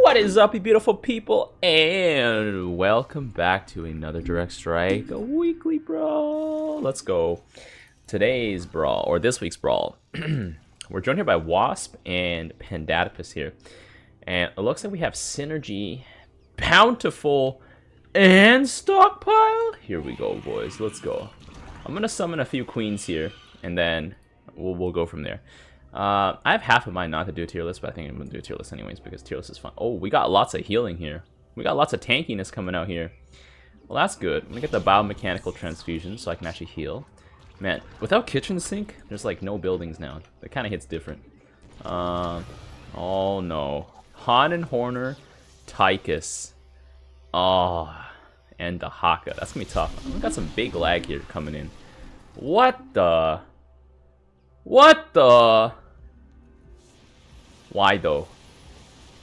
What is up, you beautiful people, and welcome back to another Direct Strike Weekly Brawl. Let's go. Today's Brawl, or this week's Brawl, we're joined here by Wasp and Pandatipus here. And it looks like we have Synergy, Bountiful, and Stockpile. Here we go, boys. Let's go. I'm going to summon a few queens here, and then we'll go from there. I have half of mine not to do a tier list, but I think I'm going to do a tier list anyways because tier list is fun. Oh, we got lots of healing here. We got lots of tankiness coming out here. Well, that's good. I'm going to get the biomechanical transfusion so I can actually heal. Man, without kitchen sink, there's like no buildings now. That kind of hits different. Oh no. Han and Horner, Tychus. Oh, and the Haka. That's going to be tough. We got some big lag here coming in. What the... What the... Why though?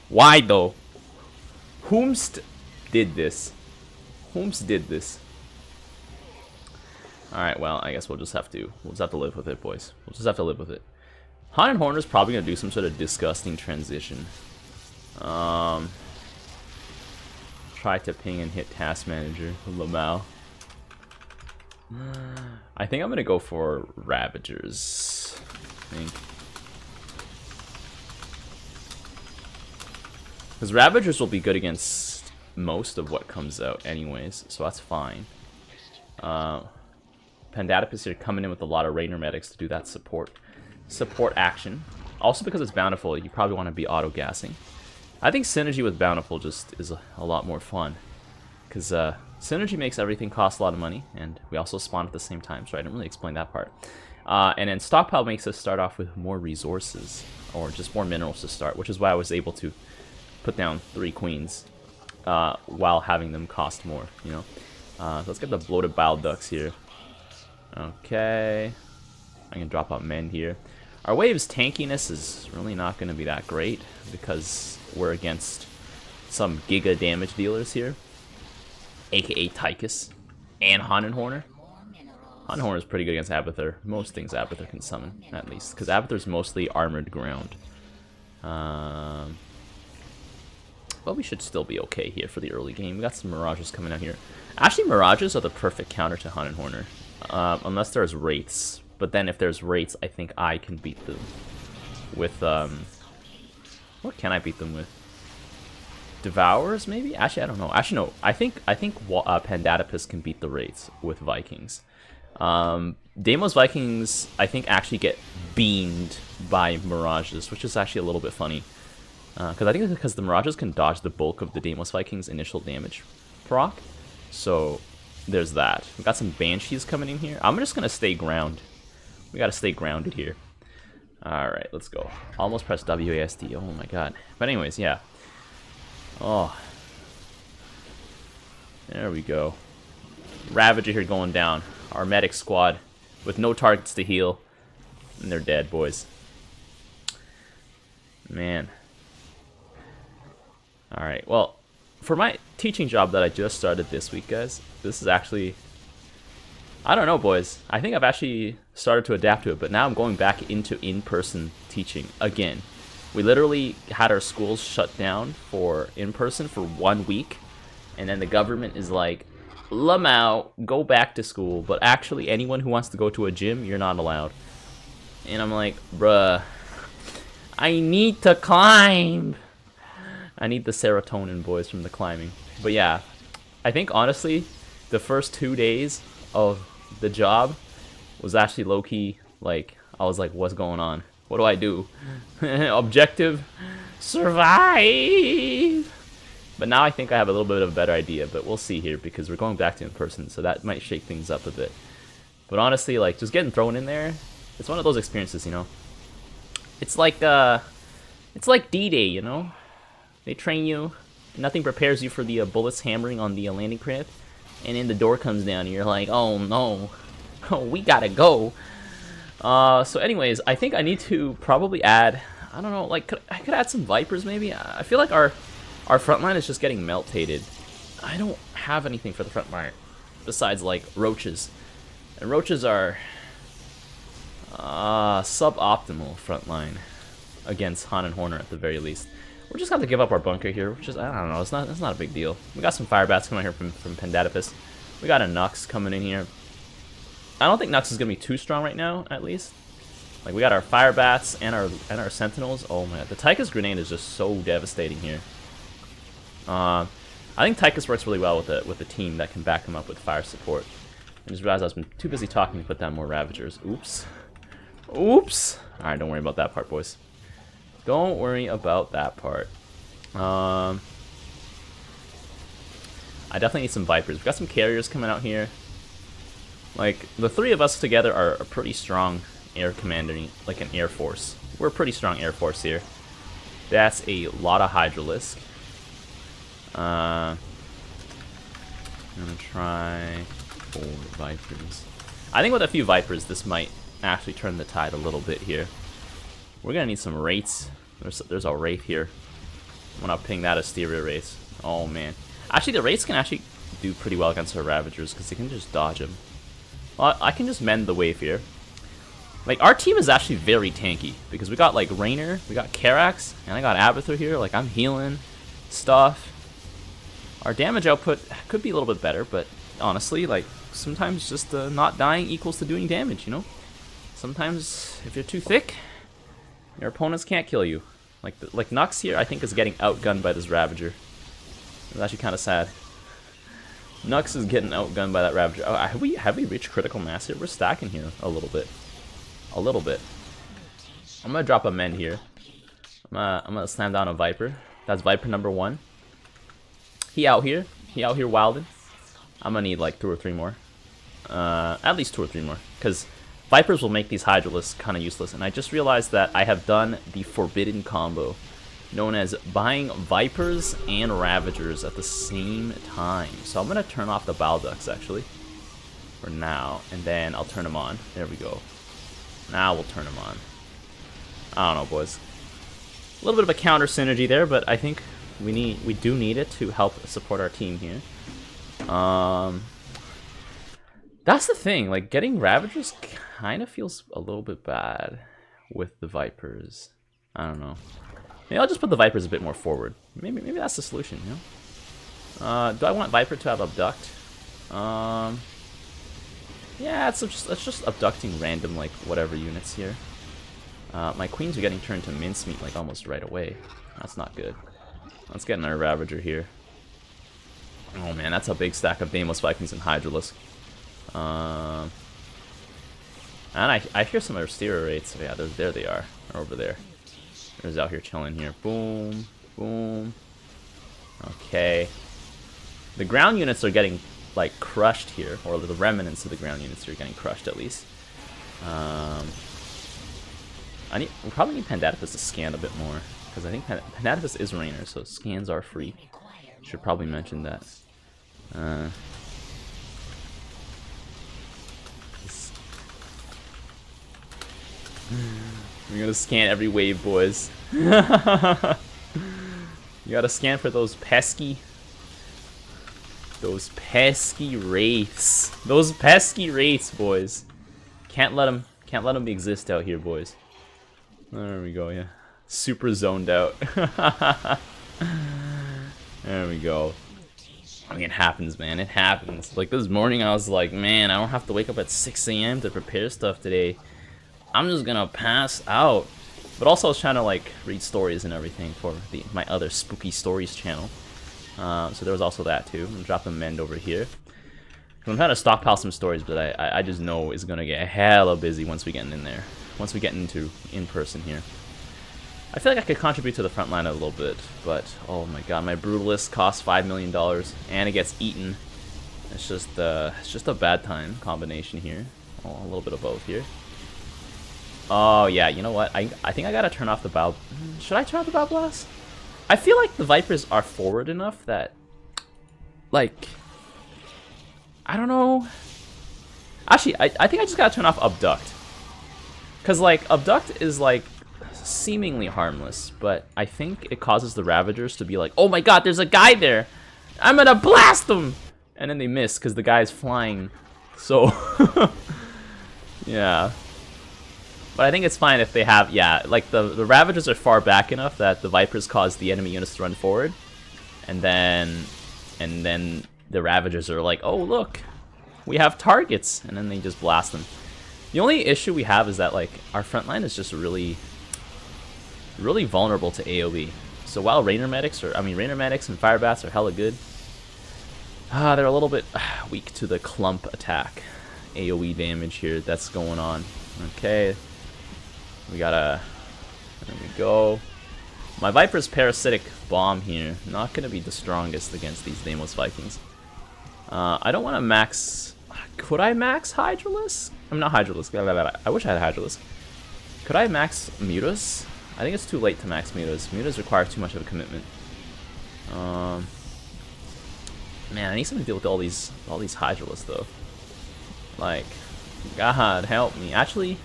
Why though? Whomst did this? Whomst did this? Alright, well, I guess we'll just have to live with it, boys. We'll just have to live with it. Han and Horner's probably gonna do some sort of disgusting transition. Try to ping and hit Task Manager, Lamau. I think I'm gonna go for Ravagers. I think. Because Ravagers will be good against most of what comes out anyways, so that's fine. Pandatipus here coming in with a lot of Rainer medics to do that support action. Also because it's Bountiful, you probably want to be auto-gassing. I think Synergy with Bountiful just is a lot more fun. Because Synergy makes everything cost a lot of money, and we also spawn at the same time, so I didn't really explain that part. And then Stockpile makes us start off with more resources, or just more minerals to start, which is why I was able to put down 3 queens while having them cost more, you know. So let's get the bloated bile ducts here. Okay. I can drop out men here. Our wave's tankiness is really not going to be that great, because we're against some giga damage dealers here. AKA Tychus and Han and Horner. Han and Horner is pretty good against Abathur. Most things Abathur can summon, at least. Because Abathur's mostly armored ground. But we should still be okay here for the early game. We got some Mirages coming out here. Actually, Mirages are the perfect counter to Han and Horner. Unless there's Wraiths. But then if there's Wraiths, I think I can beat them with... what can I beat them with? Devours, maybe? Actually, I don't know. Actually, no. I think Pandatipus can beat the Wraiths with Vikings. Deimos Vikings, I think, actually get beamed by Mirages, which is actually a little bit funny. Because I think it's because the Mirages can dodge the bulk of the Deimos Vikings' initial damage proc. So, there's that. We got some Banshees coming in here. I'm just going to stay ground. We got to stay grounded here. Alright, let's go. Almost pressed WASD. Oh my god. But anyways, yeah. Oh. There we go. Ravager here going down. Our medic squad with no targets to heal. And they're dead, boys. Man. Alright, well, for my teaching job that I just started this week, guys, this is actually... I don't know, boys. I think I've actually started to adapt to it, but now I'm going back into in-person teaching again. We literally had our schools shut down for in-person for 1 week, and then the government is like, Lamau, go back to school, but actually anyone who wants to go to a gym, you're not allowed. And I'm like, bruh, I need to climb. I need the serotonin, boys, from the climbing. But yeah, I think honestly, the first 2 days of the job was actually low-key, like, I was like, what's going on? What do I do? Objective, survive! But now I think I have a little bit of a better idea, but we'll see here, because we're going back to in-person, so that might shake things up a bit. But honestly, like, just getting thrown in there, it's one of those experiences, you know? It's like D-Day, you know? They train you, nothing prepares you for the bullets hammering on the landing craft, and then the door comes down and you're like, oh no, oh, we gotta go. So anyways, I think I need to probably add, I don't know, like, I could add some Vipers maybe? I feel like our frontline is just getting meltated. I don't have anything for the frontline besides, like, Roaches. And Roaches are suboptimal frontline against Han and Horner at the very least. We're just gonna have to give up our bunker here, which is, I don't know, it's not a big deal. We got some fire bats coming here from Pendatipus. We got a Nux coming in here. I don't think Nux is gonna be too strong right now, at least. Like, we got our fire bats and our sentinels. Oh my god, the Tychus grenade is just so devastating here. I think Tychus works really well with a team that can back him up with fire support. I just realized I was too busy talking to put down more Ravagers. Oops. Oops. Alright, don't worry about that part, boys. Don't worry about that part. I definitely need some Vipers. We've got some carriers coming out here. Like, the three of us together are a pretty strong air commander, like an air force. We're a pretty strong air force here. That's a lot of Hydralisk. I'm gonna try 4 Vipers. I think with a few Vipers, this might actually turn the tide a little bit here. We're gonna need some Wraiths. There's a Wraith here. I'm gonna ping that Asteria Wraith. Oh man. Actually, the Wraiths can actually do pretty well against our Ravagers because they can just dodge them. Well, I can just mend the wave here. Like, our team is actually very tanky because we got like Raynor, we got Karax, and I got Abathur here. Like, I'm healing stuff. Our damage output could be a little bit better, but honestly, like, sometimes just not dying equals to doing damage, you know? Sometimes, if you're too thick, your opponents can't kill you. Like Nux here, I think, is getting outgunned by this Ravager. It's actually kind of sad. Nux is getting outgunned by that Ravager. Oh, have we reached critical mass here? We're stacking here a little bit. A little bit. I'm gonna drop a Mend here. I'm gonna slam down a Viper. That's Viper number 1. He out here wilding. I'm gonna need like 2 or 3 more. At least 2 or 3 more. Because Vipers will make these Hydralisks kind of useless. And I just realized that I have done the forbidden combo, known as buying Vipers and Ravagers at the same time. So I'm gonna turn off the Balducks actually. For now. And then I'll turn them on. There we go. Now we'll turn them on. I don't know, boys. A little bit of a counter synergy there, but I think we do need it to help support our team here. That's the thing, like, getting Ravagers kind of feels a little bit bad with the Vipers. I don't know. Maybe I'll just put the Vipers a bit more forward. Maybe that's the solution, you know? Do I want Viper to have Abduct? Yeah, it's just abducting random, like, whatever units here. My Queens are getting turned to mincemeat, like, almost right away. That's not good. Let's get another Ravager here. Oh man, that's a big stack of Daemos Vikings and Hydralisk. And I hear some Asteria Wraiths. Yeah, there they are. They're over there. There's out here chilling here. Boom, boom. Okay. The ground units are getting, like, crushed here, or the remnants of the ground units are getting crushed at least. We probably need Pendatipus to scan a bit more, because I think Pendatipus is Raynor, so scans are free. Should probably mention that. We're gonna scan every wave, boys. You gotta scan for those pesky wraiths. Those pesky wraiths, boys. Can't let them exist out here, boys. There we go. Yeah, super zoned out. There we go. I mean, it happens, man. It happens. Like, this morning, I was like, man, I don't have to wake up at 6 AM to prepare stuff today. I'm just gonna pass out. But also, I was trying to, like, read stories and everything for my other Spooky Stories channel. So there was also that, too. I'm gonna drop a Mend over here. I'm trying to stockpile some stories, but I just know it's gonna get hella busy once we get in there. Once we get into in-person here. I feel like I could contribute to the front line a little bit, but oh my god, my Brutalist costs $5 million, and it gets eaten. It's just a bad time combination here. Oh, a little bit of both here. Oh yeah, you know what? I think I gotta turn off the bow. Should I turn off the bow blast? I feel like the Vipers are forward enough that, like, I don't know. Actually, I think I just gotta turn off Abduct. Cause like Abduct is like seemingly harmless, but I think it causes the Ravagers to be like, oh my god, there's a guy there! I'm gonna blast him! And then they miss because the guy's flying. So, yeah. But I think it's fine if they have, yeah, like the Ravagers are far back enough that the Vipers cause the enemy units to run forward. And then the Ravagers are like, oh look, we have targets, and then they just blast them. The only issue we have is that like our front line is just really vulnerable to AoE. So while Rainer Medics and Fire Bats are hella good, they're a little bit weak to the clump attack AoE damage here that's going on. Okay, we gotta, there we go. My Viper's Parasitic Bomb here, not gonna be the strongest against these Deimos Vikings. I don't want to max. Could I max Hydralisk? I'm not Hydralisk. I wish I had Hydralisk. Could I max Mutas? I think it's too late to max Mutas. Mutas require too much of a commitment. Man, I need something to deal with all these Hydralisks though. Like, God help me. Actually,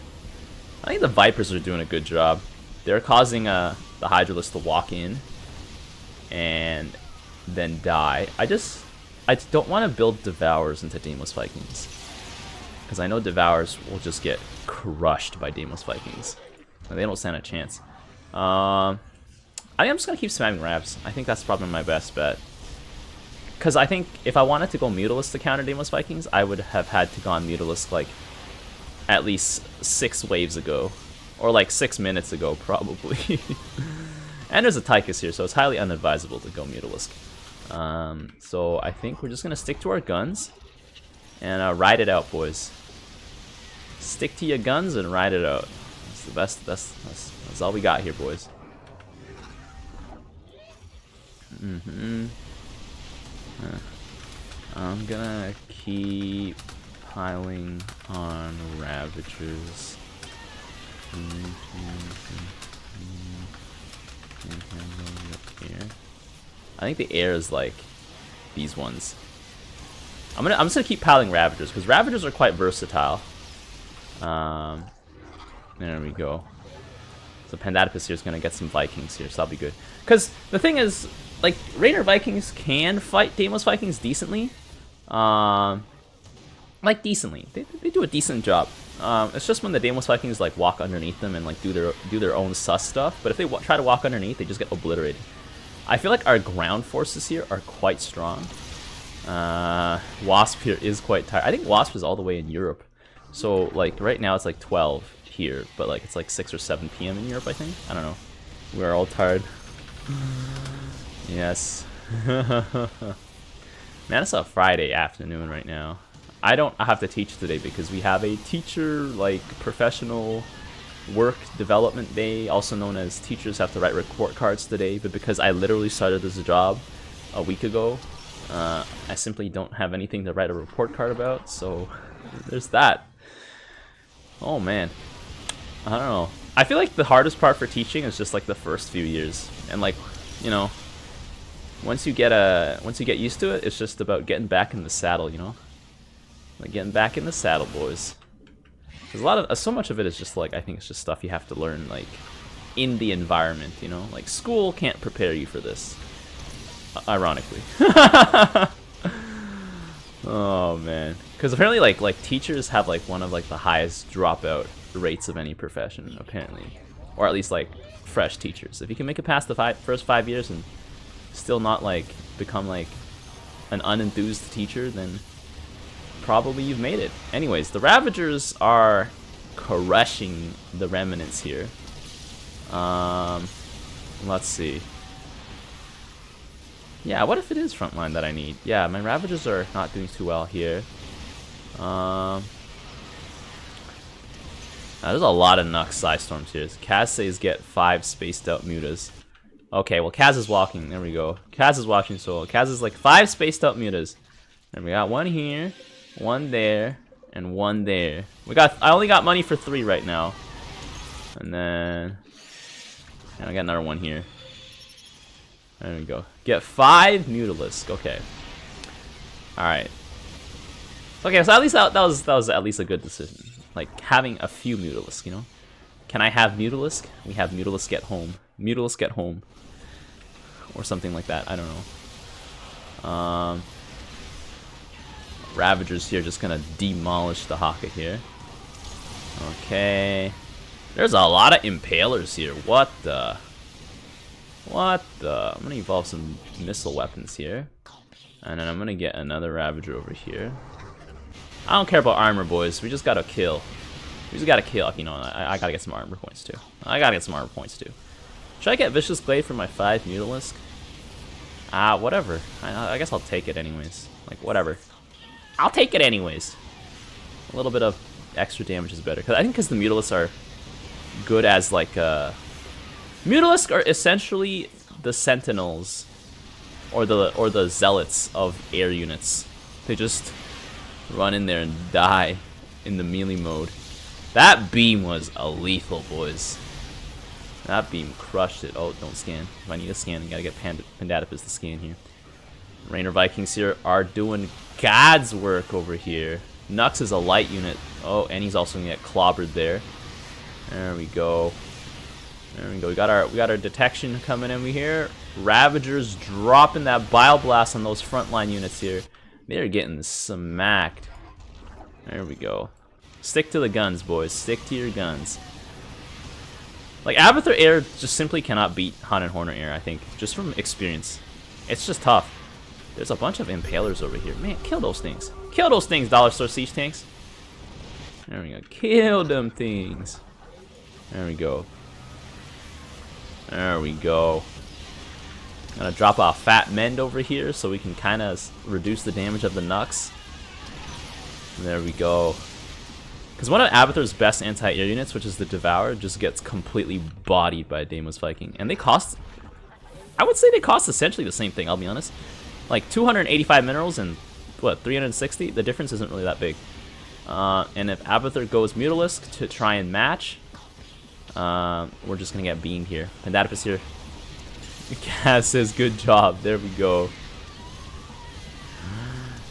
I think the Vipers are doing a good job. They're causing the Hydralisk to walk in and then die. I don't want to build Devours into Deimos Vikings, because I know Devours will just get crushed by Deimos Vikings. They don't stand a chance. I think I'm just going to keep spamming Ravs. I think that's probably my best bet. Because I think if I wanted to go Mutalisk to counter Deimos Vikings, I would have had to gone Mutalisk like at least 6 waves ago. Or like 6 minutes ago, probably. And there's a Tychus here, so it's highly unadvisable to go Mutalisk. So I think we're just going to stick to our guns and ride it out, boys. Stick to your guns and ride it out. That's the best. That's all we got here, boys. I'm gonna keep piling on Ravagers. I think the air is like these ones. I'm just gonna keep piling Ravagers because Ravagers are quite versatile. There we go. So Pandadipus here is gonna get some Vikings here, so that'll be good. Because the thing is, like, Rainer Vikings can fight Deimos Vikings decently. Like decently, they do a decent job. It's just when the Deimos Vikings like walk underneath them and like do their own sus stuff. But if they try to walk underneath, they just get obliterated. I feel like our ground forces here are quite strong. Wasp here is quite tired. I think Wasp is all the way in Europe. So like right now it's like 12 here, but like it's like 6 or 7 p.m. in Europe, I think. I don't know. We're all tired. Yes. Man, it's a Friday afternoon right now. I have to teach today because we have a teacher, like, professional work development day, also known as teachers have to write report cards today. But because I literally started this job a week ago, I simply don't have anything to write a report card about, so there's that. Oh man, I don't know. I feel like the hardest part for teaching is just like the first few years, and like, you know, once you get used to it, it's just about getting back in the saddle, you know, like getting back in the saddle, boys. There's so much of it is just like, I think it's just stuff you have to learn like in the environment, you know, like school can't prepare you for this, ironically. Oh man, because apparently like teachers have like one of like the highest dropout rates of any profession, apparently, or at least like fresh teachers. If you can make it past the first 5 years and still not like become like an unenthused teacher, then probably you've made it. Anyways, the Ravagers are crushing the Remnants here. Let's see. Yeah, what if it is Frontline that I need? Yeah, my Ravagers are not doing too well here. There's a lot of Nux Psystorms here. Kaz says get 5 spaced out Mutas. Okay, well Kaz is walking. There we go. Kaz is watching solo. Kaz is like 5 spaced out Mutas. And we got 1 here, 1 there, and 1 there. I only got money for 3 right now. And then I got another 1 here. There we go. Get 5 Mutalisk. Okay. Alright. Okay, so at least that was at least a good decision. Like having a few Mutalisk, you know? Can I have Mutalisk? We have Mutalisk at home. Mutalisk at home. Or something like that. I don't know. Ravagers here just gonna demolish the Haka here. Okay. There's a lot of impalers here. What the? What the? I'm gonna evolve some missile weapons here. And then I'm gonna get another Ravager over here. I don't care about armor, boys. We just gotta kill. We just gotta kill. You know, I gotta get some armor points too. I gotta get some armor points too. Should I get Vicious Glaive for my 5 Mutalisk? Whatever. I guess I'll take it anyways. Like, whatever. I'll take it anyways. A little bit of extra damage is better. I think because the Mutalisks are good as, like, Mutalisks are essentially the Sentinels or the Zealots of air units. They just run in there and die in the melee mode. That beam was a lethal, boys. That beam crushed it. Oh, don't scan. If I need a scan, I gotta get Pandatipus to scan here. Rainer Vikings here are doing God's work over here. Nux is a light unit. Oh, and he's also gonna get clobbered there. There we go. There we go. We got our detection coming in here. Ravagers dropping that Bile Blast on those frontline units here. They're getting smacked. There we go. Stick to the guns, boys. Stick to your guns. Like, Abathur Air just simply cannot beat Han and Horner Air, I think. Just from experience. It's just tough. There's a bunch of Impalers over here. Man, kill those things. Kill those things, Dollar Store Siege Tanks. There we go. Kill them things. There we go. There we go. Gonna drop a Fat Mend over here so we can kind of reduce the damage of the Nux. There we go. Because one of Abathur's best anti-air units, which is the Devourer, just gets completely bodied by a Deimos Viking. And they cost... I would say they cost essentially the same thing, I'll be honest. Like 285 minerals and, what, 360? The difference isn't really that big. And if Abathur goes Mutalisk to try and match, we're just going to get beamed here. Pandatipus here. Cass says, good job. There we go.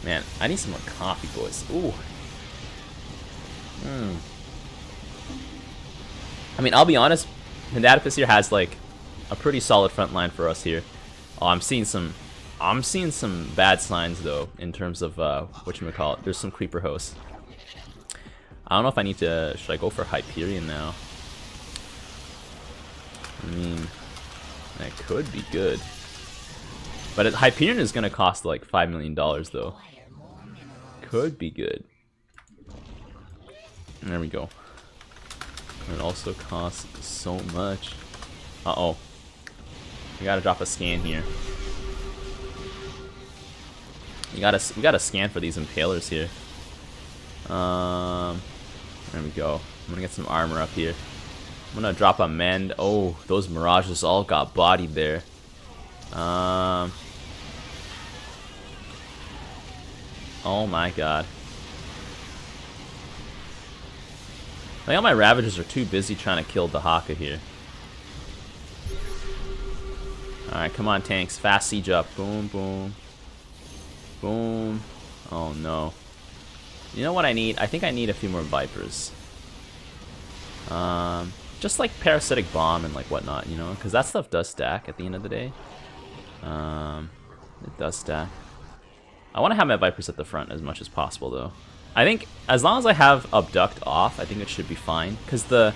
Man, I need some more coffee, boys. Ooh. I mean, I'll be honest, Pandatipus here has like a pretty solid front line for us here. Oh, I'm seeing some bad signs though in terms of whatchamacallit. There's some creeper hosts. I don't know if I need to. Should I go for Hyperion now? I mean, that could be good, but Hyperion is gonna cost like $5 million though. Could be good. There we go. It also costs so much. Uh-oh. We gotta drop a scan here. We gotta scan for these Impalers here. There we go. I'm gonna get some armor up here. I'm gonna drop a Mend. Oh, those Mirages all got bodied there. Oh my god. I think all my Ravagers are too busy trying to kill Dahaka here. Alright, come on tanks. Fast siege up. Boom, boom. Boom. Oh no. You know what I need? I think I need a few more Vipers. Just like Parasitic Bomb and like whatnot, you know? Because that stuff does stack at the end of the day. It does stack. I want to have my Vipers at the front as much as possible though. I think as long as I have Abduct off, I think it should be fine. Because the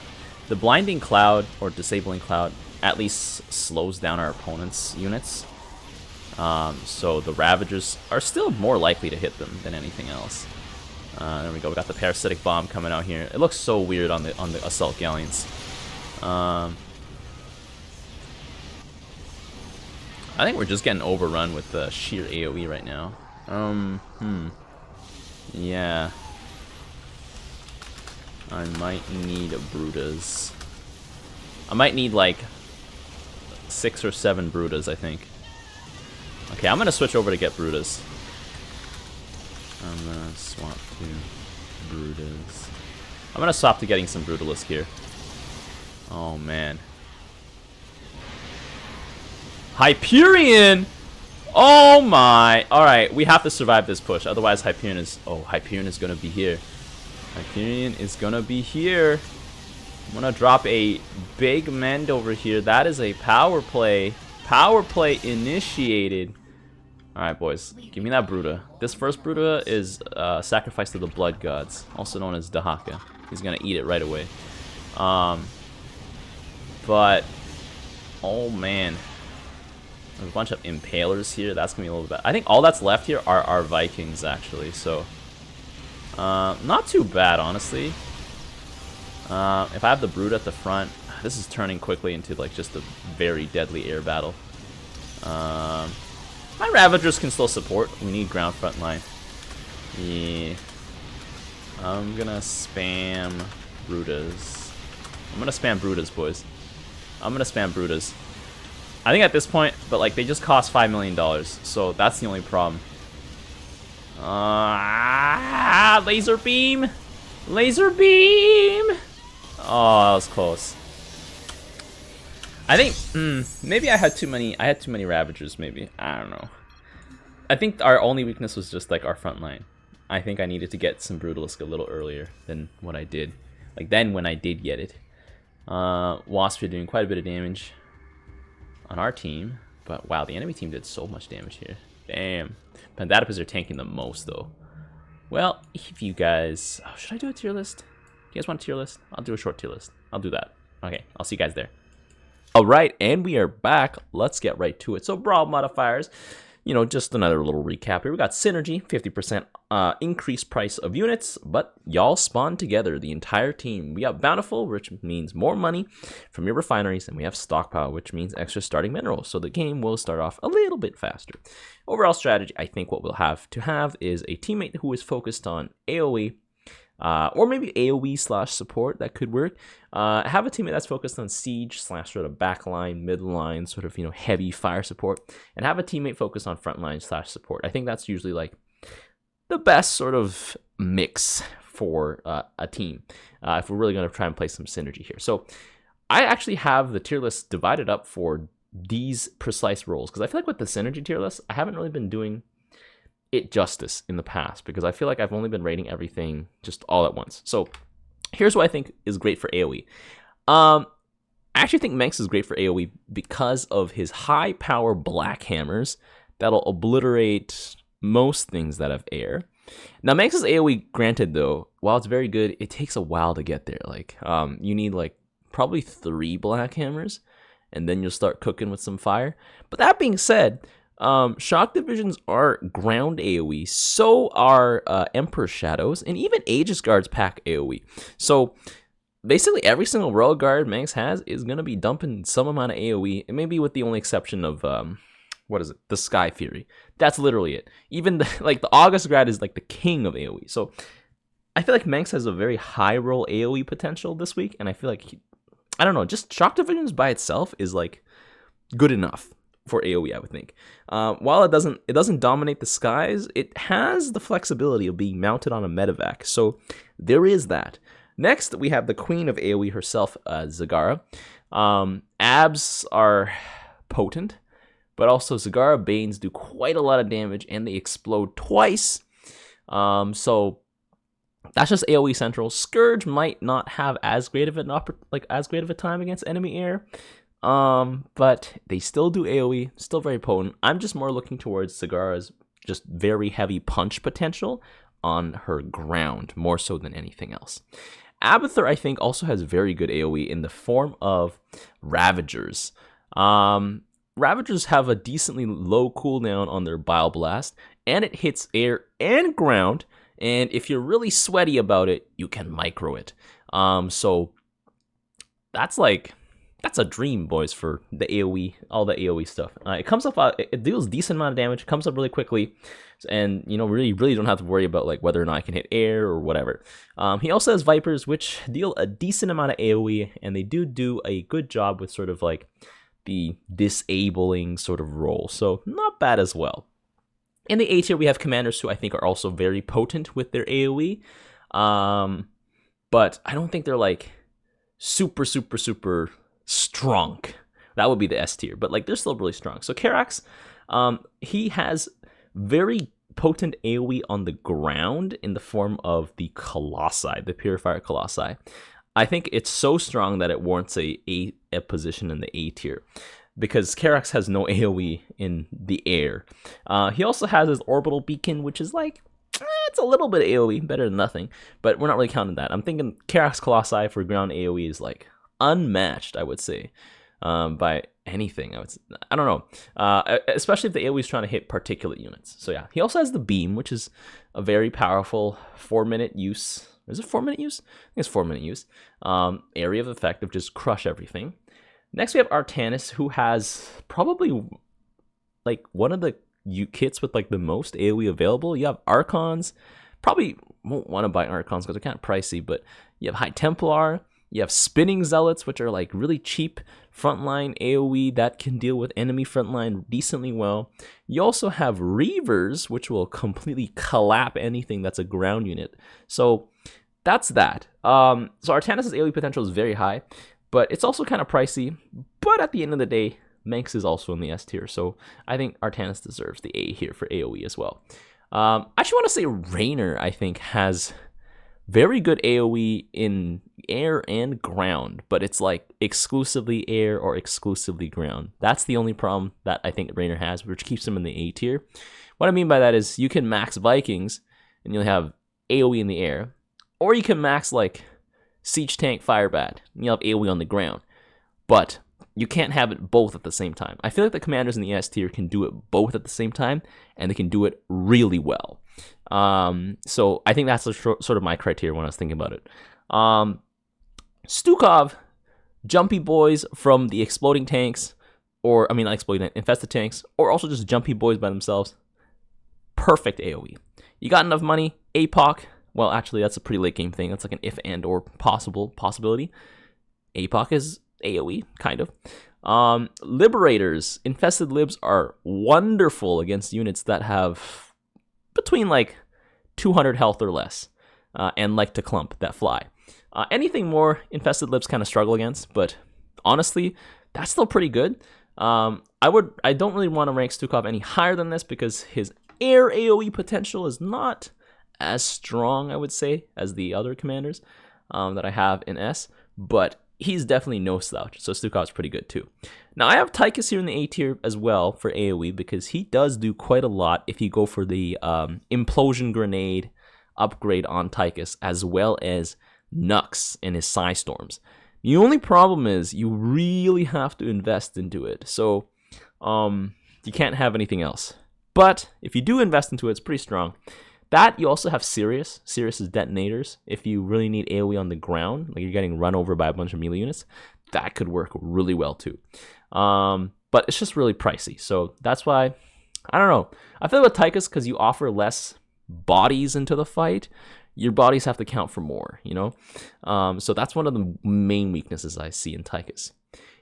Blinding Cloud or Disabling Cloud at least slows down our opponent's units. So the Ravagers are still more likely to hit them than anything else. There we go. We got the Parasitic Bomb coming out here. It looks so weird on the Assault Galleons. I think we're just getting overrun with the sheer AoE right now. Yeah. I might need a Brutus. I might need like 6 or 7 Brutus, I think. Okay, I'm gonna switch over to get Brutus. I'm gonna swap to Brutus. I'm gonna swap to getting some Brutalisk here. Oh man. Hyperion! Oh my! Alright, we have to survive this push, otherwise Hyperion is... Oh, Hyperion is gonna be here. Hyperion is gonna be here. I'm gonna drop a big Mend over here. That is a power play. Power play initiated. Alright, boys. Give me that Bruta. This first Bruta is sacrificed to the Blood Gods, also known as Dahaka. He's gonna eat it right away. But oh man, there's a bunch of impalers here. That's gonna be a little bit. I think all that's left here are our Vikings actually. So not too bad honestly. If I have the Brood at the front, this is turning quickly into like just a very deadly air battle. My Ravagers can still support. We need ground front line. Yeah. I'm gonna spam Brutas. I'm gonna spam Brutas, boys. I'm gonna spam Brutas. I think at this point, but like they just cost $5 million, so that's the only problem. Laser beam! Laser beam! Oh, that was close. I think maybe I had too many Ravagers, maybe. I don't know. I think our only weakness was just like our front line. I think I needed to get some Brutalisk a little earlier than what I did. Like then when I did get it. Wasp are doing quite a bit of damage on our team, but wow, the enemy team did so much damage here. Damn. Pandatipus are tanking the most though. Well, if you guys, should I do a tier list? You guys want a tier list? I'll do a short tier list. I'll do that. Okay, I'll see you guys there. Alright, and we are back. Let's get right to it. So Brawl modifiers, you know, just another little recap here. We got Synergy, 50% increased price of units, but y'all spawn together, the entire team. We got Bountiful, which means more money from your refineries, and we have Stockpile, which means extra starting minerals. So the game will start off a little bit faster. Overall strategy, I think what we'll have to have is a teammate who is focused on AoE, or maybe AoE / support, that could work. Have a teammate that's focused on siege / sort of backline, midline, sort of, you know, heavy fire support, and have a teammate focused on frontline / support. I think that's usually like the best sort of mix for a team if we're really going to try and play some synergy here. So I actually have the tier list divided up for these precise roles, because I feel like with the synergy tier list, I haven't really been doing it justice in the past, because I feel like I've only been rating everything just all at once. So here's what I think is great for AoE. I actually think Manx is great for AoE because of his high power black hammers that'll obliterate most things that have air. Now Manx's AoE, granted though, while it's very good, it takes a while to get there. Like you need like probably 3 black hammers, and then you'll start cooking with some fire. But that being said, shock divisions are ground AoE, so are Emperor Shadows, and even Aegis Guards pack AoE. So basically every single Royal Guard Manx has is going to be dumping some amount of AoE, and maybe with the only exception of, what is it? The Sky Fury. That's literally it. Even the August Grad is like the king of AoE. So I feel like Manx has a very high roll AoE potential this week, and I feel like, I don't know, just shock divisions by itself is like good enough for AoE, I would think. While it doesn't dominate the skies, it has the flexibility of being mounted on a medevac. So there is that. Next, we have the queen of AoE herself, Zagara. Abs are potent, but also Zagara Banes do quite a lot of damage, and they explode twice. So that's just AoE central. Scourge might not have as great of a time against enemy air. But they still do AoE, still very potent. I'm just more looking towards Zagara's just very heavy punch potential on her ground, more so than anything else. Abathur, I think, also has very good AoE in the form of Ravagers. Ravagers have a decently low cooldown on their Bile Blast, and it hits air and ground, and if you're really sweaty about it, you can micro it. So that's a dream, boys, for the AoE, all the AoE stuff. It comes up, it deals decent amount of damage, comes up really quickly, and you know, really don't have to worry about like whether or not I can hit air or whatever. He also has Vipers, which deal a decent amount of AoE, and they do a good job with sort of like the disabling sort of role, so not bad as well. In the A tier, we have Commanders, who I think are also very potent with their AoE, but I don't think they're like super strong. That would be the S tier, but like they're still really strong. So Karax, he has very potent AoE on the ground in the form of the Colossi, the Purifier Colossi. I think it's so strong that it warrants a position in the A tier, because Karax has no AoE in the air. He also has his Orbital Beacon, which is like It's a little bit AoE, better than nothing, but we're not really counting that. I'm thinking Karax Colossi for ground AoE is like unmatched, I would say, by anything. I don't know, especially if the AoE is trying to hit particulate units. So yeah, he also has the beam, which is a very powerful 4-minute use. Is it 4-minute use? I think it's 4-minute use. Area of effect of just crush everything. Next we have Artanis, who has probably like one of the kits with like the most AoE available. You have Archons. Probably won't want to buy Archons because they're kind of pricey, but you have High Templar. You have Spinning Zealots, which are like really cheap frontline AoE that can deal with enemy frontline decently well. You also have Reavers, which will completely collapse anything that's a ground unit. So that's that. So Artanis' AoE potential is very high, but it's also kind of pricey. But at the end of the day, Manx is also in the S tier, so I think Artanis deserves the A here for AoE as well. I actually want to say Raynor, I think, has very good AoE in air and ground, but it's like exclusively air or exclusively ground. That's the only problem that I think Raynor has, which keeps him in the A tier. What I mean by that is you can max Vikings, and you'll have AoE in the air, or you can max like Siege Tank Firebat, and you'll have AoE on the ground. But you can't have it both at the same time. I feel like the commanders in the S tier can do it both at the same time, and they can do it really well. So I think that's sort of my criteria when I was thinking about it. Stukov, jumpy boys from the exploding tanks, or I mean not exploding, infested tanks, or also just jumpy boys by themselves. Perfect AoE. You got enough money, APOC. Well, actually, that's a pretty late game thing. That's like an if and or possibility. APOC is AoE, kind of. Liberators, infested libs are wonderful against units that have between like 200 health or less, and like to clump that fly. Anything more, infested libs kind of struggle against, but honestly, that's still pretty good. I don't really want to rank Stukov any higher than this because his air AoE potential is not as strong, I would say, as the other commanders that I have in S, but he's definitely no slouch, so Stukov's pretty good too. Now, I have Tychus here in the A tier as well for AoE because he does do quite a lot if you go for the Implosion Grenade upgrade on Tychus, as well as Nux and his Psy Storms. The only problem is you really have to invest into it, so you can't have anything else. But if you do invest into it, it's pretty strong. That, you also have Sirius. Sirius's detonators. If you really need AoE on the ground, like you're getting run over by a bunch of melee units, that could work really well too. But it's just really pricey. So that's why, I don't know. I feel with Tychus, because you offer less bodies into the fight, your bodies have to count for more, you know? So that's one of the main weaknesses I see in Tychus.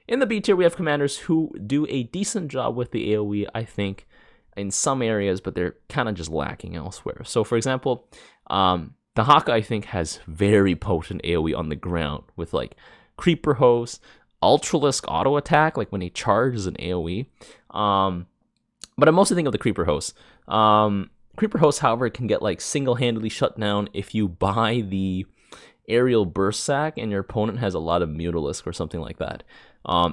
In the B tier, we have commanders who do a decent job with the AoE, I think, in some areas, but they're kind of just lacking elsewhere. So, for example, the Haka, I think, has very potent AoE on the ground with, like, Creeper Host, Ultralisk Auto Attack, like when he charges an AoE. But I mostly think of the Creeper Host. Creeper Host, however, can get, like, single-handedly shut down if you buy the Aerial Burst Sack and your opponent has a lot of Mutalisk or something like that.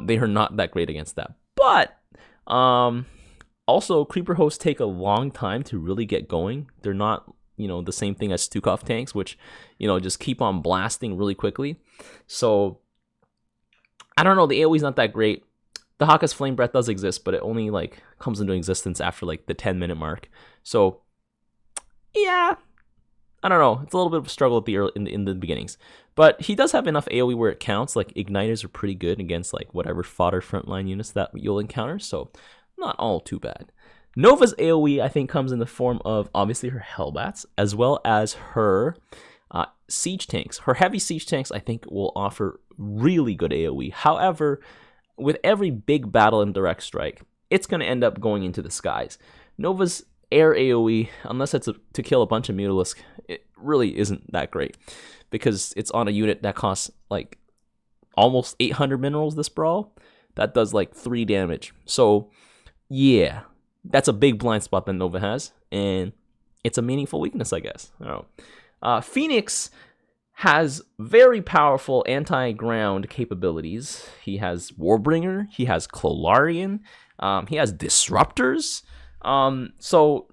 They are not that great against that. But, also, Creeper Hosts take a long time to really get going. They're not, you know, the same thing as Stukov tanks, which, you know, just keep on blasting really quickly. So, I don't know, the AoE's not that great. The Haka's Flame Breath does exist, but it only, like, comes into existence after, like, the 10-minute mark. So, yeah, I don't know. It's a little bit of a struggle at in the beginnings. But he does have enough AoE where it counts. Like, Igniters are pretty good against, like, whatever fodder frontline units that you'll encounter, so not all too bad. Nova's AoE, I think, comes in the form of, obviously, her Hellbats, as well as her siege tanks. Her heavy siege tanks, I think, will offer really good AoE. However, with every big battle in Direct Strike, it's going to end up going into the skies. Nova's air AoE, unless it's to kill a bunch of Mutalisk, it really isn't that great, because it's on a unit that costs, like, almost 800 minerals this brawl. That does, like, 3 damage. So, yeah, that's a big blind spot that Nova has, and it's a meaningful weakness, I guess. I don't know. Phoenix has very powerful anti-ground capabilities. He has Warbringer, he has Clolarian, he has Disruptors. So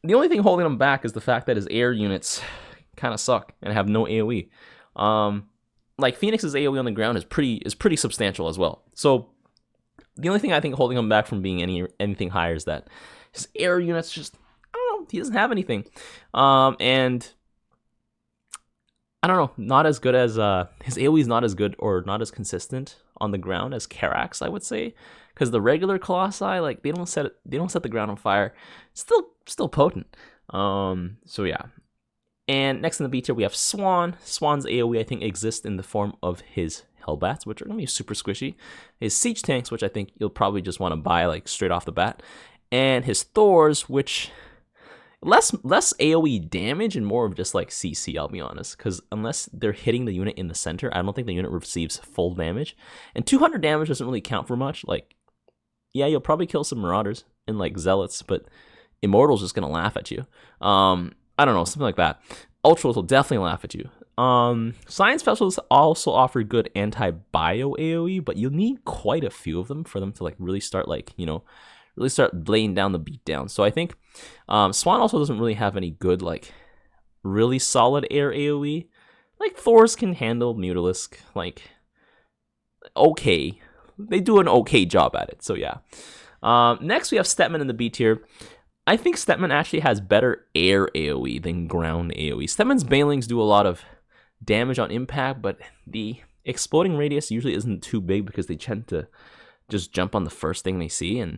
the only thing holding him back is the fact that his air units kind of suck and have no AoE. Like Phoenix's AoE on the ground is pretty substantial as well. So the only thing I think holding him back from being anything higher is that his air units just, I don't know, he doesn't have anything. And I don't know, not as good as his AoE is not as good or not as consistent on the ground as Karak's, I would say, because the regular Colossi, like they don't set the ground on fire. Still potent. So yeah. And next in the B tier we have Swan. Swan's AoE I think exists in the form of his Hellbats, which are gonna be super squishy. His Siege Tanks, which I think you'll probably just want to buy like straight off the bat, and his Thors, which less AoE damage and more of just like CC, I'll be honest, because unless they're hitting the unit in the center, I don't think the unit receives full damage. And 200 damage doesn't really count for much. Like, yeah, you'll probably kill some Marauders and like Zealots, but Immortal's just gonna laugh at you. I don't know, something like that. Ultras will definitely laugh at you. Science Specialists also offer good anti-bio AoE, but you'll need quite a few of them for them to like really start like, you know, really start laying down the beatdown. So I think Swan also doesn't really have any good, like, really solid air AoE. Like, Thors can handle Mutalisk, like, okay. They do an okay job at it, so yeah. Next, we have Stetman in the B tier. I think Stetman actually has better air AoE than ground AoE. Stetman's Banelings do a lot of damage on impact, but the exploding radius usually isn't too big because they tend to just jump on the first thing they see, and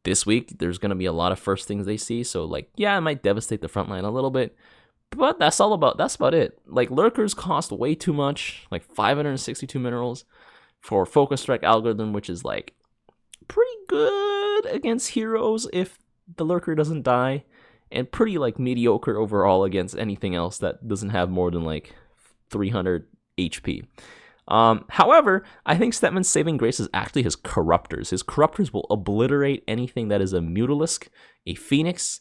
this week, there's going to be a lot of first things they see, so, like, yeah, it might devastate the front line a little bit, but that's about it. Like, Lurkers cost way too much, like 562 minerals for Focus Strike Algorithm, which is, like, pretty good against heroes if the Lurker doesn't die, and pretty, like, mediocre overall against anything else that doesn't have more than, like, 300 HP. However, I think Stetman's saving grace is actually his Corruptors. His Corruptors will obliterate anything that is a Mutalisk, a Phoenix,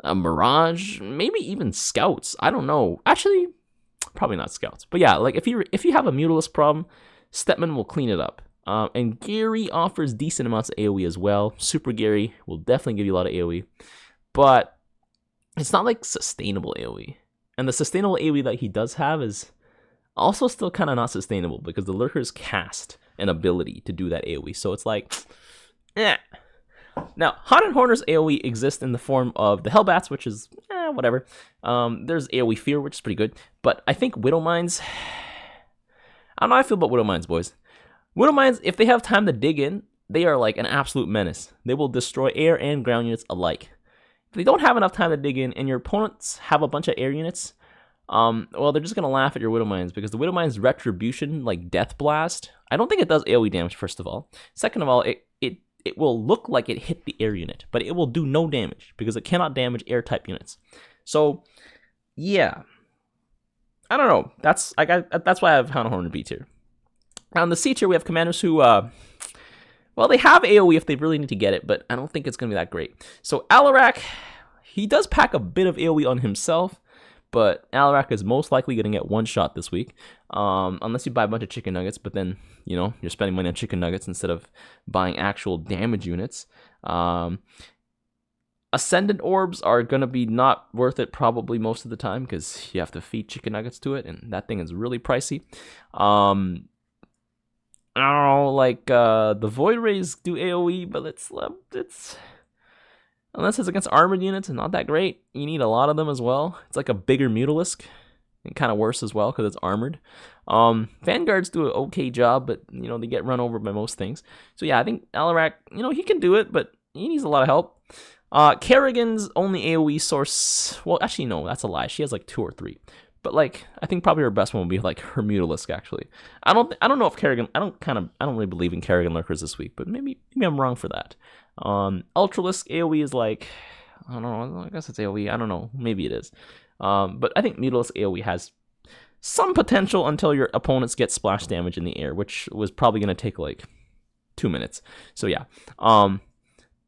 a Mirage, maybe even Scouts. I don't know. Actually, probably not Scouts. But yeah, like if you have a Mutalisk problem, Stetman will clean it up. And Gary offers decent amounts of AoE as well. Super Gary will definitely give you a lot of AoE. But it's not like sustainable AoE. And the sustainable AoE that he does have is also still kind of not sustainable because the Lurkers cast an ability to do that AoE. So it's like, eh. Now, Haunted Horner's AoE exists in the form of the Hellbats, which is, whatever. There's AoE Fear, which is pretty good. But I think Widow Mines, I don't know how I feel about Widow Mines, boys. Widow Mines, if they have time to dig in, they are like an absolute menace. They will destroy air and ground units alike. If they don't have enough time to dig in and your opponents have a bunch of air units, well, they're just gonna laugh at your Widow Mines because the Widow Mines Retribution, like Death Blast, I don't think it does AoE damage, first of all. Second of all, it will look like it hit the air unit, but it will do no damage because it cannot damage air type units. So, yeah. I don't know. That's why I have Haunted Horner B tier. Now in the C tier, we have commanders who, well, they have AoE if they really need to get it, but I don't think it's gonna be that great. So Alarak, he does pack a bit of AoE on himself, but Alarak is most likely going to get one shot this week, unless you buy a bunch of chicken nuggets, but then, you know, you're spending money on chicken nuggets instead of buying actual damage units. Ascendant Orbs are going to be not worth it probably most of the time because you have to feed chicken nuggets to it, and that thing is really pricey. I don't know, like, the Void Rays do AoE, but it's unless it's against armored units, and not that great. You need a lot of them as well. It's like a bigger Mutalisk, and kind of worse as well because it's armored. Vanguards do an okay job, but, you know, they get run over by most things. So yeah, I think Alarak, you know, he can do it, but he needs a lot of help. Kerrigan's only AoE source, well, actually, no, that's a lie. She has like 2 or 3. But, like, I think probably her best one would be, like, her Mutalisk, actually. I don't know if Kerrigan, I don't really believe in Kerrigan Lurkers this week, but maybe I'm wrong for that. Ultralisk AoE is like, I don't know, I guess it's AoE, I don't know, maybe it is. But I think Mutalisk AoE has some potential until your opponents get splash damage in the air, which was probably going to take, like, 2 minutes. So, yeah.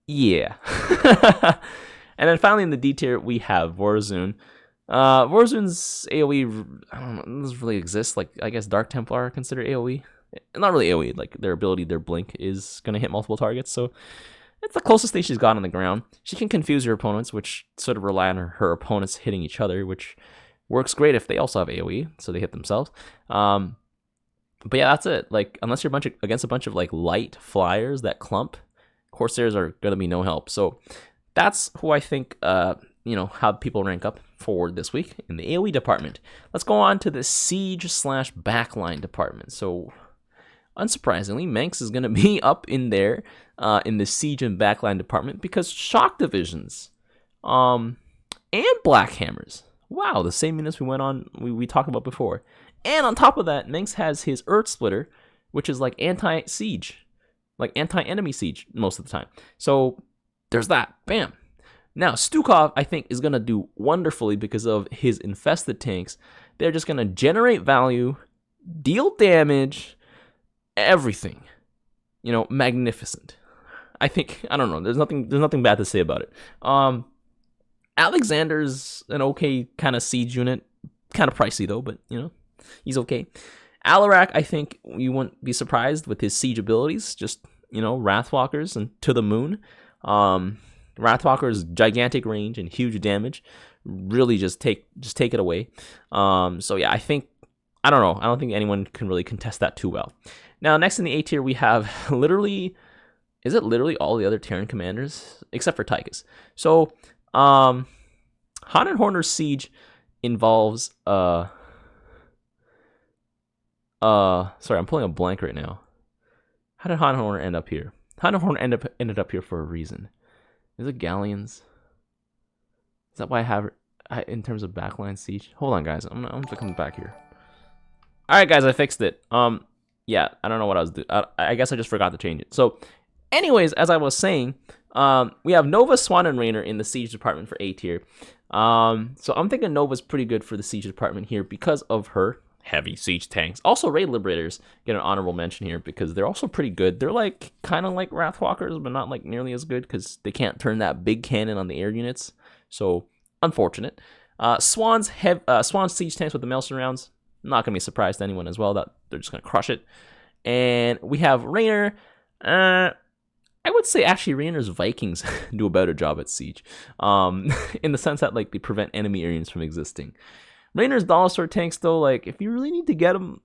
Yeah. And then finally in the D tier, we have Warzone. Warzone's AoE, I don't know, doesn't really exist. Like, I guess Dark Templar are considered AoE. Not really AoE, like their ability, their blink is going to hit multiple targets. So, It's the closest thing she's got on the ground. She can confuse your opponents, which sort of rely on her opponents hitting each other, which works great if they also have AoE, so they hit themselves. But yeah, that's it. Like, unless you're against a bunch of like light flyers that clump, Corsairs are gonna be no help. So that's who I think, how people rank up for this week in the AoE department. Let's go on to the siege/backline department. So unsurprisingly, Manx is gonna be up in there in the siege and backline department because shock divisions, and black hammers. Wow, the same units we talked about before. And on top of that, Manx has his Earth Splitter, which is like anti-siege, like anti-enemy siege most of the time. So there's that. Bam. Now, Stukov, I think, is going to do wonderfully because of his infested tanks. They're just going to generate value, deal damage, everything. Magnificent. I think, I don't know, there's nothing bad to say about it. Alexander's an okay kind of siege unit. Kind of pricey, though, but, he's okay. Alarak, I think you wouldn't be surprised with his siege abilities. Just, Wrathwalkers and to the moon. Wrathwalker's gigantic range and huge damage. Really just take it away. So yeah, I don't know. I don't think anyone can really contest that too well. Now, next in the A tier, we have literally all the other Terran commanders except for Tychus. So, Han and Horner's siege involves sorry, I'm pulling a blank right now. How did Han and Horner end up here? Han and Horner ended up here for a reason. Is it Galleons? Is that why I have in terms of backline siege? Hold on, guys. I'm gonna come back here. All right, guys, I fixed it. Yeah, I don't know what I was doing. I guess I just forgot to change it. So, anyways, as I was saying, we have Nova, Swan, and Raynor in the siege department for A tier. So I'm thinking Nova's pretty good for the siege department here because of her heavy siege tanks. Also, Raid Liberators get an honorable mention here because they're also pretty good. They're like kind of like Wrathwalkers, but not like nearly as good because they can't turn that big cannon on the air units. So unfortunate. Swan's siege tanks with the Maelstrom rounds, not gonna be a surprise to anyone as well that they're just gonna crush it. And we have Raynor. I would say actually Raynor's Vikings do a better job at siege, in the sense that like they prevent enemy air units from existing. Raynor's Dollar Store tanks, though, like, if you really need to get them,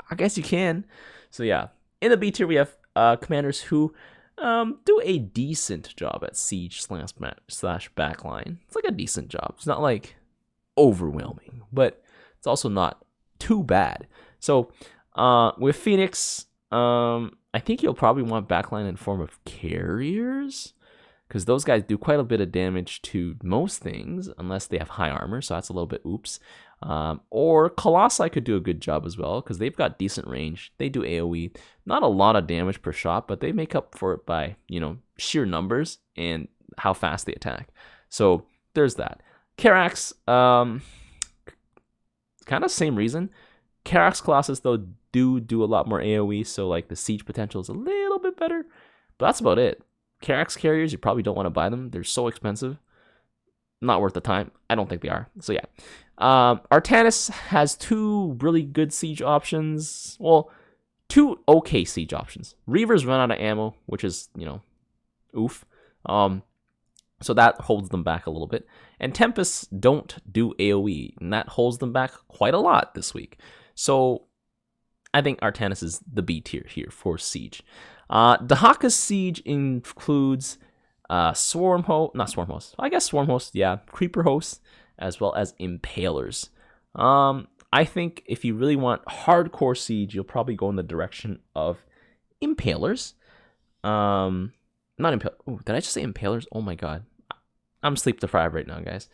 I guess you can. So, yeah. In the B tier, we have commanders who do a decent job at siege / backline. It's like a decent job. It's not, like, overwhelming, but it's also not too bad. So, with Phoenix, I think you'll probably want backline in form of carriers, because those guys do quite a bit of damage to most things, unless they have high armor, so that's a little bit oops. Or Colossi could do a good job as well, because they've got decent range. They do AoE. Not a lot of damage per shot, but they make up for it by, sheer numbers and how fast they attack. So there's that. Karax, kind of same reason. Karax Colossus, though, do a lot more AoE, so like the siege potential is a little bit better, but that's about it. Karax carriers, you probably don't want to buy them. They're so expensive. Not worth the time. I don't think they are. So yeah. Artanis has two really good siege options. Well, two okay siege options. Reavers run out of ammo, which is, oof. So that holds them back a little bit. And Tempests don't do AoE, and that holds them back quite a lot this week. So I think Artanis is the B tier here for siege. Dahaka's siege includes Swarm Host, yeah, Creeper Hosts, as well as Impalers. I think if you really want hardcore siege, you'll probably go in the direction of Impalers. Not Impalers. Oh, did I just say Impalers? Oh my god. I'm sleep deprived right now, guys.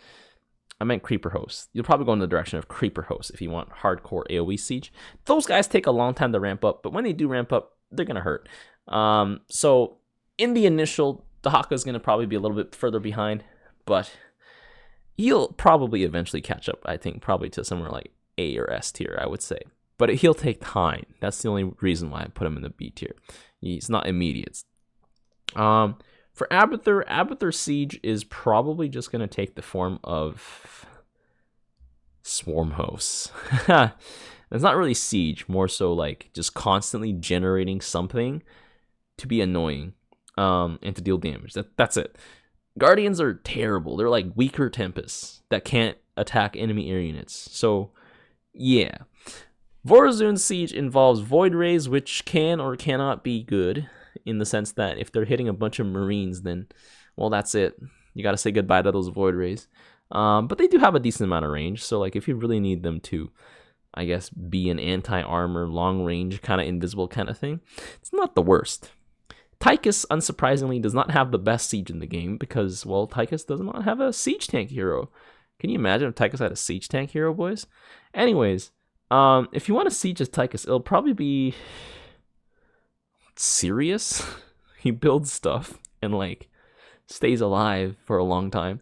I meant Creeper Hosts. You'll probably go in the direction of Creeper Hosts if you want hardcore AoE siege. Those guys take a long time to ramp up, but when they do ramp up, they're going to hurt. So in the initial, Dahaka is going to probably be a little bit further behind, but he'll probably eventually catch up, I think, probably to somewhere like A or S tier, I would say. But he'll take time. That's the only reason why I put him in the B tier. He's not immediate. For Abathur Siege is probably just going to take the form of Swarm Hosts. It's not really siege, more so like just constantly generating something to be annoying. and to deal damage. That's it. Guardians are terrible. They're like weaker Tempests that can't attack enemy air units. So, yeah. Vorazun's Siege involves Void Rays, which can or cannot be good, in the sense that if they're hitting a bunch of Marines, then, well, that's it. You gotta say goodbye to those Void Rays. But they do have a decent amount of range, so like if you really need them to, I guess, be an anti-armor, long-range, kind of invisible kind of thing, it's not the worst. Tychus, unsurprisingly, does not have the best siege in the game because, well, Tychus does not have a siege tank hero. Can you imagine if Tychus had a siege tank hero, boys? Anyways, if you want to siege as Tychus, it'll probably be Sirius. He builds stuff and, like, stays alive for a long time.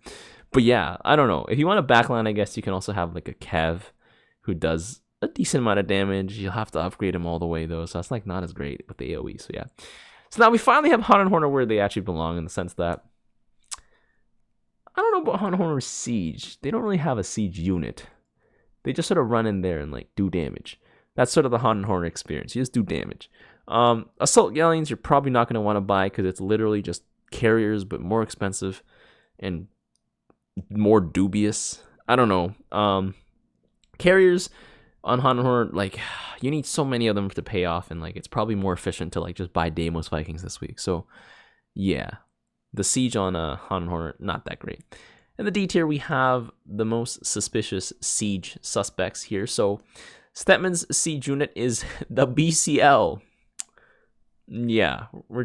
But yeah, I don't know. If you want a backline, I guess you can also have, like, a Kev who does a decent amount of damage. You'll have to upgrade him all the way, though, so that's, like, not as great with the AoE, so yeah. So now we finally have Hunt and Horner where they actually belong, in the sense that I don't know about Hunt and Horner's siege. They don't really have a siege unit. They just sort of run in there and like do damage. That's sort of the Hunt and Horner experience. You just do damage. Assault Galleons you're probably not going to want to buy because it's literally just carriers, but more expensive and more dubious. I don't know. Carriers on Hunt and Horner, like, you need so many of them to pay off, and like it's probably more efficient to like just buy Deimos Vikings this week. So yeah, the siege on Hunt and Horner, not that great. In the D tier, we have the most suspicious siege suspects here. So Stetman's siege unit is the BCL. Yeah, we're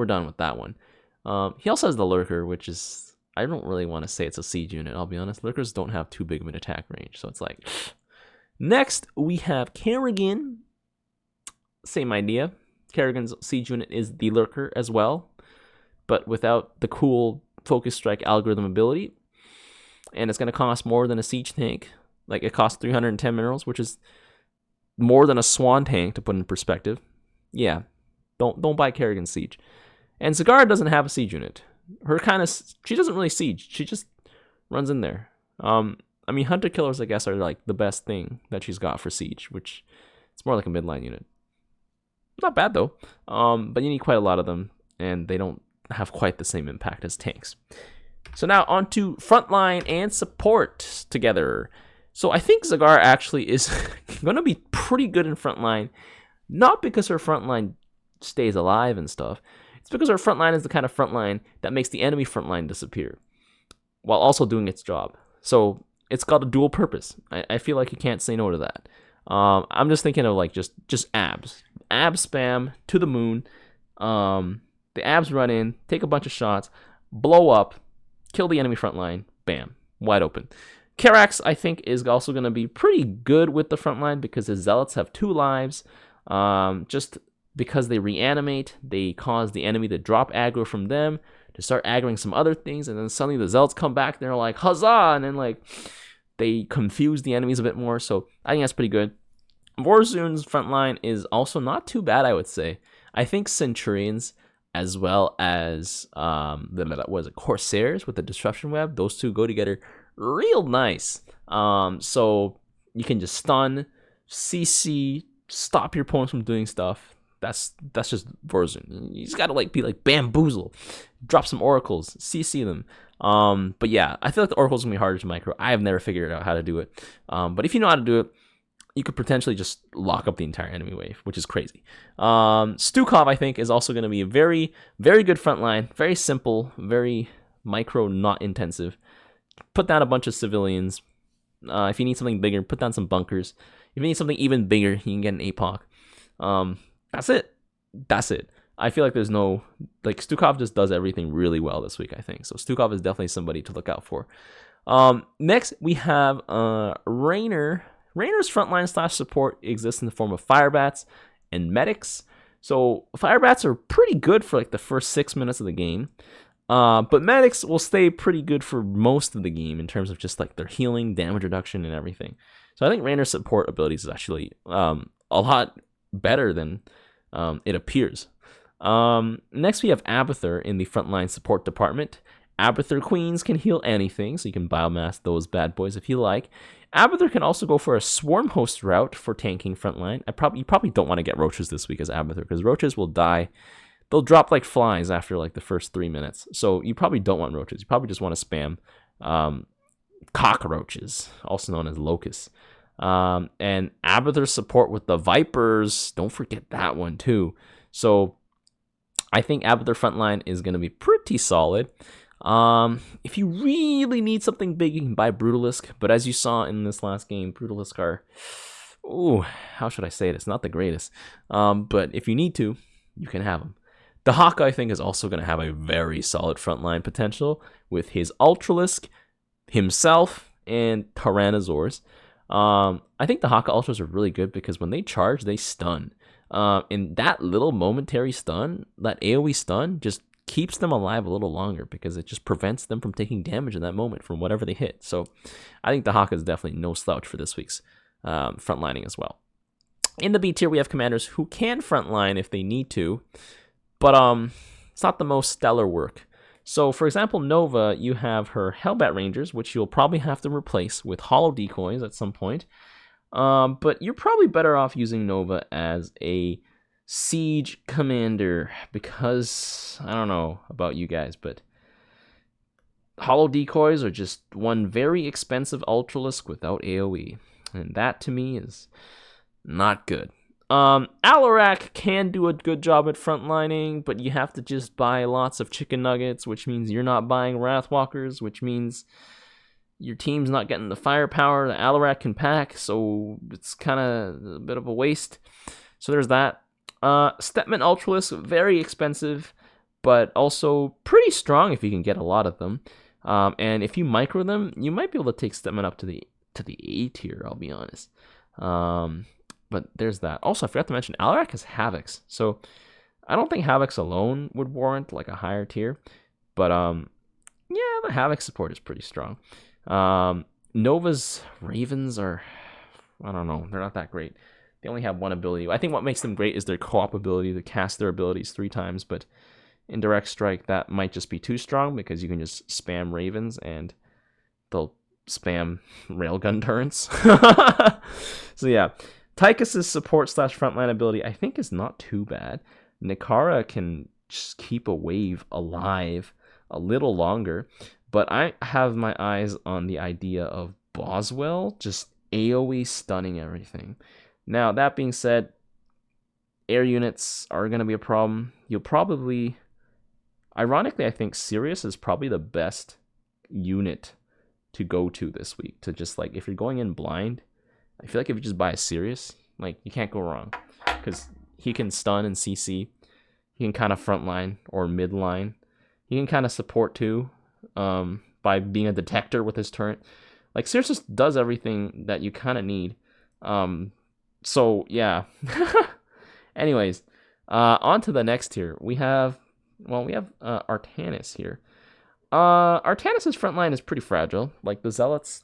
done with that one. He also has the Lurker, which is, I don't really want to say it's a siege unit, I'll be honest. Lurkers don't have too big of an attack range, so it's like. Next, we have Kerrigan. Same idea. Kerrigan's siege unit is the Lurker as well, but without the cool Focus Strike algorithm ability. And it's going to cost more than a siege tank. Like, it costs 310 minerals, which is more than a Swan tank, to put in perspective. Yeah, don't buy Kerrigan's siege. And Zagara doesn't have a siege unit. She doesn't really siege. She just runs in there. I mean, Hunter Killers, I guess, are like the best thing that she's got for siege, which it's more like a midline unit. Not bad though, but you need quite a lot of them, and they don't have quite the same impact as tanks. So now on to frontline and support together. So I think Zagara actually is going to be pretty good in frontline, not because her frontline stays alive and stuff. It's because her frontline is the kind of frontline that makes the enemy frontline disappear, while also doing its job. So it's got a dual purpose. I feel like you can't say no to that. I'm just thinking of like just abs. Ab spam to the moon. The abs run in, take a bunch of shots, blow up, kill the enemy front line, bam, wide open. Karax, I think, is also going to be pretty good with the front line because his Zealots have 2 lives. Just because they reanimate, they cause the enemy to drop aggro from them, to start aggroing some other things, and then suddenly the Zealots come back, and they're like, huzzah, and then like they confuse the enemies a bit more, so I think that's pretty good. Vorazun's frontline is also not too bad, I would say. I think Centurions, as well as Corsairs with the Disruption Web, those two go together real nice. So you can just stun, CC, stop your opponents from doing stuff. That's just Vorazun. You just gotta be like bamboozle, drop some oracles, CC them. But yeah, I feel like the oracles gonna be harder to micro. I have never figured out how to do it. But if you know how to do it, you could potentially just lock up the entire enemy wave, which is crazy. Stukov, I think, is also going to be a very, very good frontline. Very simple, very micro, not intensive. Put down a bunch of civilians. If you need something bigger, put down some bunkers. If you need something even bigger, you can get an APOC. That's it. That's it. I feel like there's no... Stukov just does everything really well this week, I think. So Stukov is definitely somebody to look out for. Next, we have Raynor. Raynor's frontline / support exists in the form of Firebats and Medics. So Firebats are pretty good for the first 6 minutes of the game. But Medics will stay pretty good for most of the game in terms of just their healing, damage reduction, and everything. So I think Raynor's support abilities is actually a lot better than it appears. Next we have Abathur in the frontline support department. Abathur Queens can heal anything, so you can biomass those bad boys if you like. Abathur can also go for a Swarm Host route for tanking frontline. You probably don't want to get Roaches this week as Abathur, because Roaches will die they'll drop like flies after like the first 3 minutes. So you probably don't want roaches. You probably just want to spam cockroaches, also known as locusts. And Abathur support with the Vipers. Don't forget that one too. So I think Abathur frontline is going to be pretty solid. If you really need something big, you can buy Brutalisk. But as you saw in this last game, Brutalisk are, ooh, how should I say it? It's not the greatest. But if you need to, you can have them. The Hawk, I think, is also going to have a very solid frontline potential with his Ultralisk, himself, and Tyrannosaurs. I think the Hawk Ultras are really good because when they charge, they stun. And that little momentary stun, that AoE stun, just keeps them alive a little longer because it just prevents them from taking damage in that moment from whatever they hit. So I think the Hawk is definitely no slouch for this week's frontlining as well. In the B tier, we have commanders who can frontline if they need to, but it's not the most stellar work. So, for example, Nova, you have her Hellbat Rangers, which you'll probably have to replace with Hollow Decoys at some point. But you're probably better off using Nova as a Siege Commander because, I don't know about you guys, but Hollow Decoys are just one very expensive Ultralisk without AoE. And that, to me, is not good. Alarak can do a good job at frontlining, but you have to just buy lots of chicken nuggets, which means you're not buying Wrathwalkers, which means your team's not getting the firepower that Alarak can pack, so it's kind of a bit of a waste. So there's that. Stepman Ultralisk, very expensive, but also pretty strong if you can get a lot of them. And if you micro them, you might be able to take Stepman up to the A tier, I'll be honest. But there's that. Also, I forgot to mention, Alarak has Havocs. So I don't think Havocs alone would warrant like a higher tier. But yeah, the Havoc support is pretty strong. Nova's Ravens are, I don't know, they're not that great. They only have one ability. I think what makes them great is their co-op ability to cast their abilities 3 times. But in Direct Strike, that might just be too strong because you can just spam Ravens and they'll spam railgun turrets. So yeah. Tychus's support / frontline ability, I think, is not too bad. Nikara can just keep a wave alive a little longer, but I have my eyes on the idea of Boswell just AoE stunning everything. Now, that being said, air units are going to be a problem. You'll probably, ironically, I think Sirius is probably the best unit to go to this week. To just like, if you're going in blind, I feel like if you just buy a Sirius, like, you can't go wrong. Because he can stun and CC. He can kind of frontline or midline. He can kind of support too by being a detector with his turret. Like, Sirius just does everything that you kind of need. So, yeah. Anyways, on to the next tier. We have Artanis here. Artanis' frontline is pretty fragile. Like, the Zealots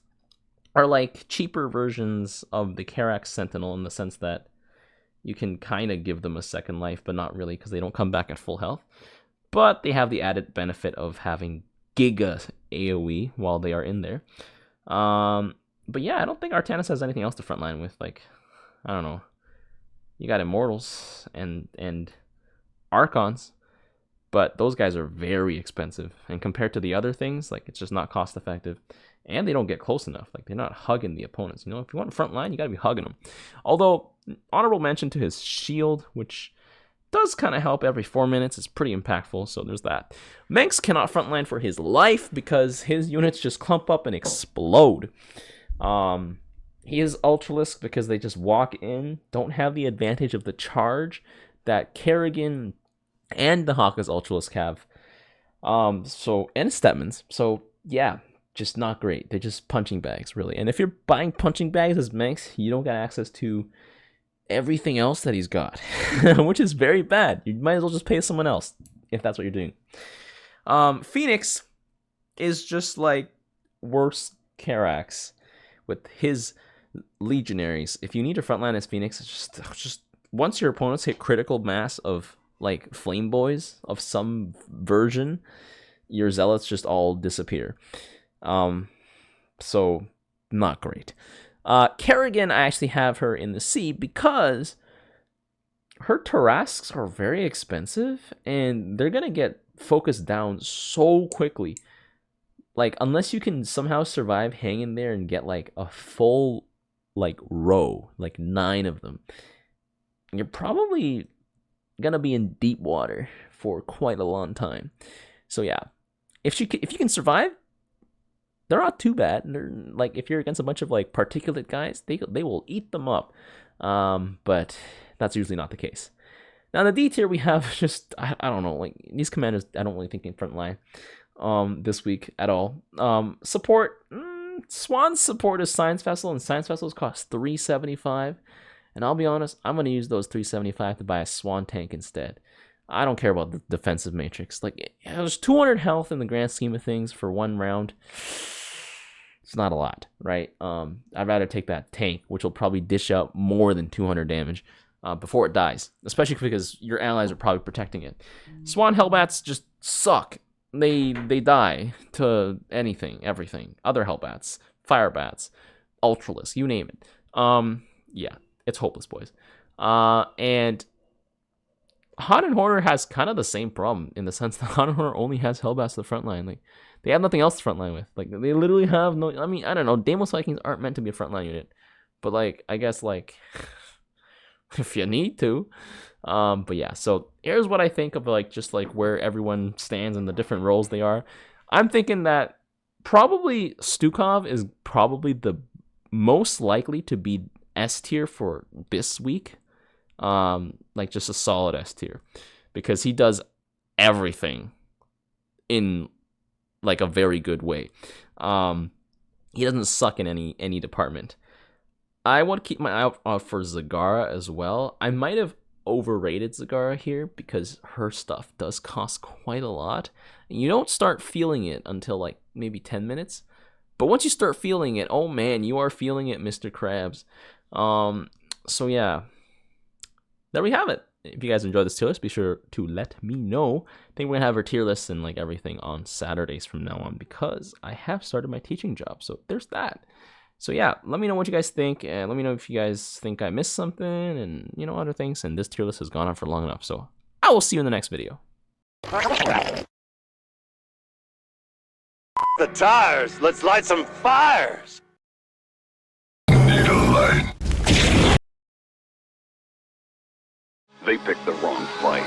are like cheaper versions of the Karax Sentinel in the sense that you can kind of give them a second life, but not really because they don't come back at full health. But they have the added benefit of having Giga AoE while they are in there. But yeah, I don't think Artanis has anything else to frontline with. Like, I don't know. You got Immortals and Archons, but those guys are very expensive. And compared to the other things, like, it's just not cost effective. And they don't get close enough. Like, they're not hugging the opponents. You know, if you want front line, you got to be hugging them. Although, honorable mention to his shield, which does kind of help every 4 minutes. It's pretty impactful, so there's that. Manx cannot frontline for his life because his units just clump up and explode. He is Ultralisk because they just walk in, don't have the advantage of the charge that Kerrigan and the Hawkers Ultralisk have. And Stepmans. So, yeah. Just not great. They're just punching bags, really. And if you're buying punching bags as Manx, you don't get access to everything else that he's got, which is very bad. You might as well just pay someone else if that's what you're doing. Phoenix is just like worse Karax with his Legionaries. If you need to frontline as Phoenix, it's just once your opponents hit critical mass of like Flame Boys of some version, your Zealots just all disappear. So not great. Kerrigan, I actually have her in the C because her Tarrasques are very expensive, and they're gonna get focused down so quickly. Like, unless you can somehow survive hanging there and get like a full like row, like 9 of them, you're probably gonna be in deep water for quite a long time. So yeah, if you can survive, they're not too bad. They're, like, if you're against a bunch of like particulate guys, they will eat them up. But that's usually not the case. Now in the D tier we have just I don't know, like these commanders I don't really think in Frontline this week at all. Support, Swan's support is Science Vessel, and Science Vessels cost $375. And I'll be honest, I'm gonna use those $375 to buy a Swan tank instead. I don't care about the defensive matrix. Like, there's 200 health in the grand scheme of things for one round. It's not a lot, right? I'd rather take that tank, which will probably dish out more than 200 damage before it dies, especially because your allies are probably protecting it. Swan Hellbats just suck. They die to anything, everything. Other Hellbats, Firebats, Ultralisk, you name it. Yeah, it's hopeless, boys. And Hot and Horror has kind of the same problem in the sense that Hot and Horror only has Hellbats to the front line. Like, they have nothing else to front line with. Like, they literally have no... I mean, I don't know. Deimos Vikings aren't meant to be a frontline unit. But, like, I guess, like... if you need to. But yeah, so here's what I think of, like, just, like, where everyone stands and the different roles they are. I'm thinking that probably Stukov is probably the most likely to be S tier for this week. Like, just a solid S tier, because he does everything in like a very good way. He doesn't suck in any department. I would keep my eye out for Zagara as well. I might have overrated Zagara here because her stuff does cost quite a lot. You don't start feeling it until like maybe 10 minutes. But once you start feeling it, oh man, you are feeling it, Mr. Krabs. So yeah, there we have it. If you guys enjoyed this tier list, be sure to let me know. I think we're gonna have our tier lists and like everything on Saturdays from now on, because I have started my teaching job. So there's that. So yeah, let me know what you guys think, and let me know if you guys think I missed something and, you know, other things. And this tier list has gone on for long enough. So I will see you in the next video. The tires. Let's light some fires. Need a light. They picked the wrong fight.